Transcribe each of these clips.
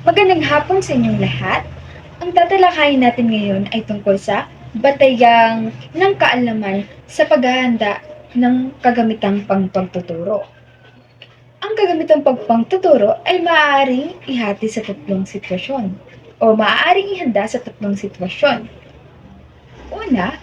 Magandang hapon sa inyong lahat. Ang tatalakayin natin ngayon ay tungkol sa batayang ng kaalaman sa paghahanda ng kagamitang pagtuturo. Ang kagamitang pagtuturo ay maaaring ihati sa tatlong sitwasyon o maaaring ihanda sa tatlong sitwasyon. Una,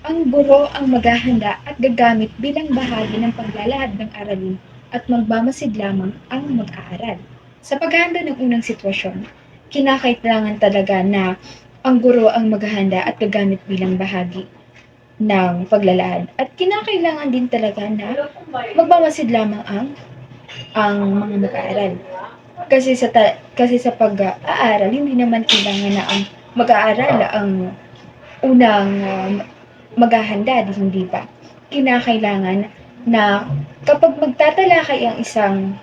ang guro ang maghahanda at gagamit bilang bahagi ng paglalahad ng aralin at magmamasid lamang ang mag-aaral. Sa paghahanda ng unang sitwasyon, kinakailangan talaga na ang guro ang maghahanda at gagamit bilang bahagi ng paglalahad. At kinakailangan din talaga na magmamasid lamang ang mga mag-aaral. Kasi sa pag-aaral, hindi naman kailangan na ang mag-aaral ang unang maghahanda, hindi ba? Kinakailangan na kapag magtatalakay ang isang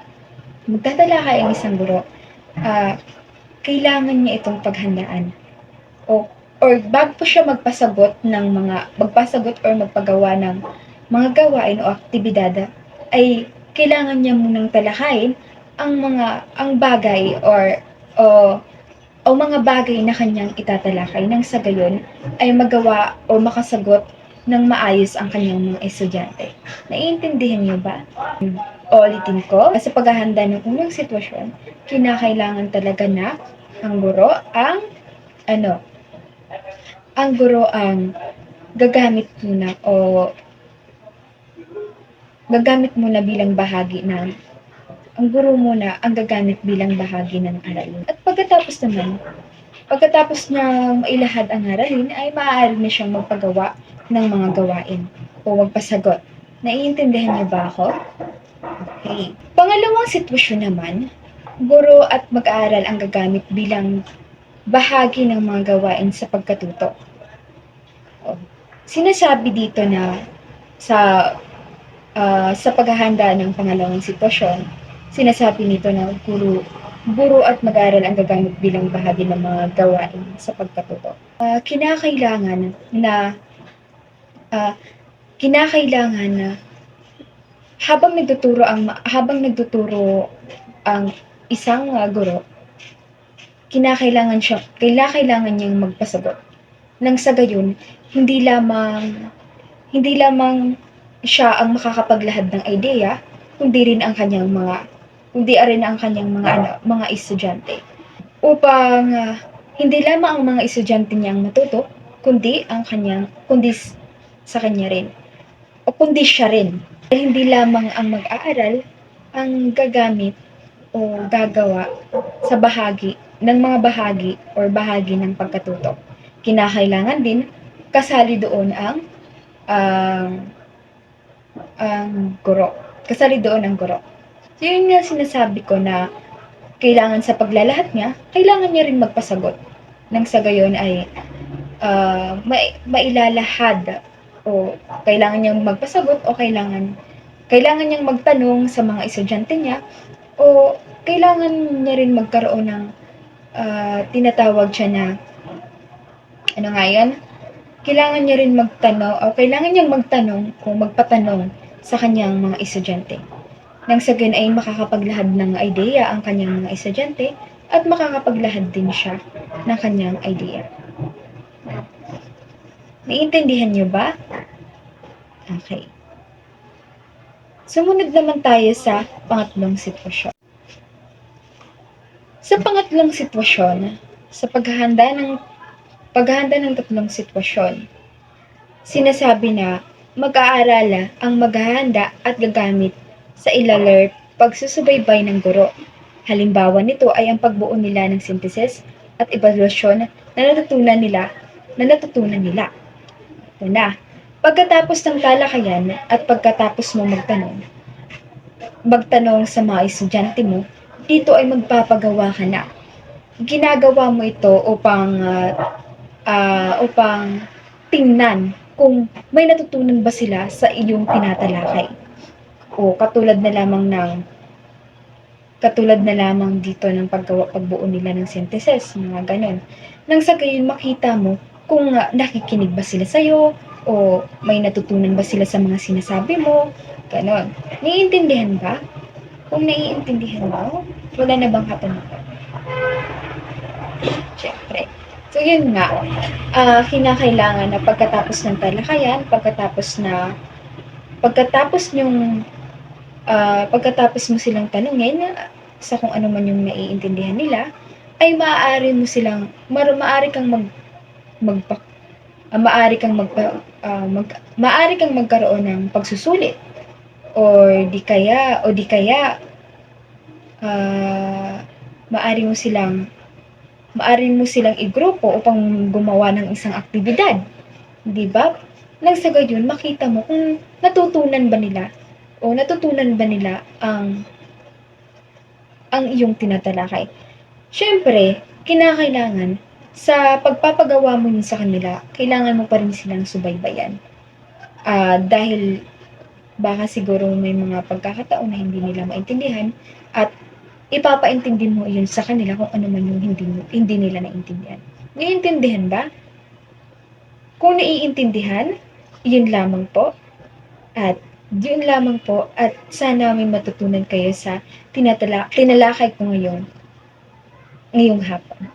guro, kailangan niya itong paghandaan. Or bago po siya magpasagot or magpagawa ng mga gawain o aktibidad, ay kailangan niya munang talakayin ang bagay o mga bagay na kanyang itatalakay nang sa gayon ay magawa o makasagot ng maayos ang kanyang mga estudyante. Naiintindihan niyo ba? Ulitin ko, sa paghahanda ng unang sitwasyon, kinakailangan talaga na ang guro ang ano, ang guro ang gagamit muna o gagamit muna bilang bahagi ng ang guro muna ang gagamit bilang bahagi ng aralin. At pagkatapos niya mailahad ang aralin, ay maaari na siyang magpagawa ng mga gawain o magpasagot. Naiintindihan niyo ba ako? Okay. Pangalawang sitwasyon naman, guro at mag-aaral ang gagamit bilang bahagi ng mga gawain sa pagkatuto. Sinasabi dito na sa paghahanda ng pangalawang sitwasyon, sinasabi nito na guro at mag-aaral ang gagamit bilang bahagi ng mga gawain sa pagkatuto. Kinakailangan na habang nagtuturo ang isang guro, kailangan niyang magpasagot. Nang sa gayon, hindi lamang siya ang makakapaglahad ng ideya, kundi rin ang kanyang mga estudyante. Upang hindi lamang ang mga estudyante niyang matuto, kundi sa kanya rin. O kundi siya rin. Hindi lamang ang mag-aaral ang gagamit o gagawa sa bahagi ng pagkatuto. Kinakailangan din kasali doon ang guro. Kasali doon ang guro. So yun nga sinasabi ko na kailangan sa paglalahad niya, kailangan niya rin magpasagot. Nang sa gayon ay mailalahad o kailangan niyang magpasagot o kailangan niyang magtanong sa mga estudyante niya o kailangan niya rin magkaroon ng tinatawag siya na kailangan niya rin kailangan niyang magtanong o magpatanong sa kanyang mga estudyante. Nang sa gayon ay makakapaglahad ng ideya ang kanyang mga estudyante at makakapaglahad din siya ng kanyang ideya. Naiintindihan niyo ba? Okay. Sumunod naman tayo sa pangatlong sitwasyon. Sa pangatlong sitwasyon, sa paghahanda ng tatlong sitwasyon, sinasabi na mag-aaral ang maghahanda at gagamit sa ilalert pagsusubaybay ng guro. Halimbawa nito ay ang pagbuo nila ng synthesis at evaluasyon na natutunan nila. Ito na. Pagkatapos ng talakayan at pagkatapos mo magtanong sa mga estudyante mo, dito ay magpapagawa ka na. Ginagawa mo ito upang tingnan kung may natutunan ba sila sa iyong tinatalakay. O katulad na lamang dito ng pagbuo nila ng synthesis, mga ganon. Nang sa gayon makita mo kung nakikinig ba sila sa'yo o may natutunan ba sila sa mga sinasabi mo, ganon. Naiintindihan ba? Kung naiintindihan mo, wala na bang katanungan? Siyempre. So, yun nga, kinakailangan na pagkatapos ng talakayan, pagkatapos mo silang tanungin sa kung ano man yung naiintindihan nila, ay maaari kang magpa, maaari kang magkaroon ng pagsusulit o di kaya ah, maaari mo silang igrupo upang gumawa ng isang aktibidad, 'di ba? Nang sa gayon makita mo kung natutunan ba nila ang iyong tinatalakay. Siyempre, kinakailangan sa pagpapagawa mo yun sa kanila, kailangan mo pa rin silang subaybayan. Dahil baka siguro may mga pagkakataon na hindi nila maintindihan at ipapaintindi mo yun sa kanila kung ano man yung hindi nila naintindihan. Naiintindihan ba? Kung naiintindihan, yun lamang po at yun lamang po at sana may matutunan kayo sa tinalakay ko ngayong hapon.